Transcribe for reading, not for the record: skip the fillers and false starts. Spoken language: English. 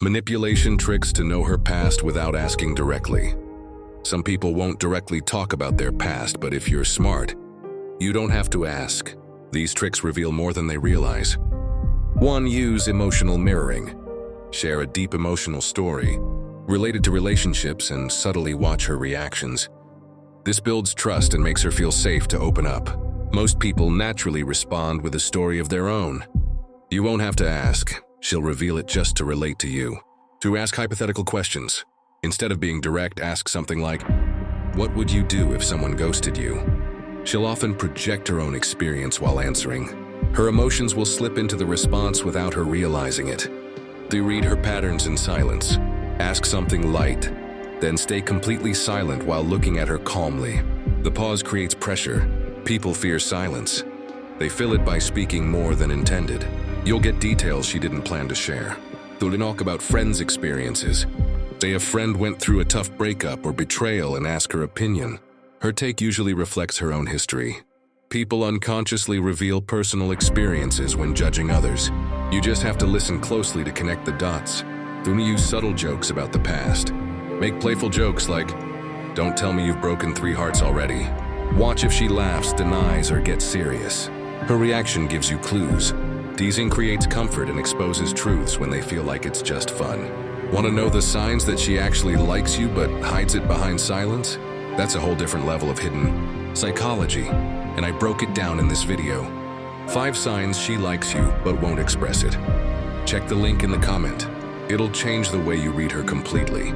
Manipulation tricks to know her past without asking directly. Some people won't directly talk about their past, but if you're smart, you don't have to ask. These tricks reveal more than they realize. 1. Use emotional mirroring. Share a deep emotional story related to relationships and subtly watch her reactions. This builds trust and makes her feel safe to open up. Most people naturally respond with a story of their own. You won't have to ask. She'll reveal it just to relate to you. 2. Ask hypothetical questions. Instead of being direct, ask something like, "What would you do if someone ghosted you?" She'll often project her own experience while answering. Her emotions will slip into the response without her realizing it. 3. Read her patterns in silence. Ask something light, then stay completely silent while looking at her calmly. The pause creates pressure. People fear silence. They fill it by speaking more than intended. You'll get details she didn't plan to share. They'll talk about friends' experiences. Say a friend went through a tough breakup or betrayal and ask her opinion. Her take usually reflects her own history. People unconsciously reveal personal experiences when judging others. You just have to listen closely to connect the dots. Don't use subtle jokes about the past. Make playful jokes like, "Don't tell me you've broken 3 hearts already." Watch if she laughs, denies, or gets serious. Her reaction gives you clues. Teasing creates comfort and exposes truths when they feel like it's just fun. Want to know the signs that she actually likes you but hides it behind silence? That's a whole different level of hidden psychology, and I broke it down in this video. 5 signs she likes you but won't express it. Check the link in the comment. It'll change the way you read her completely.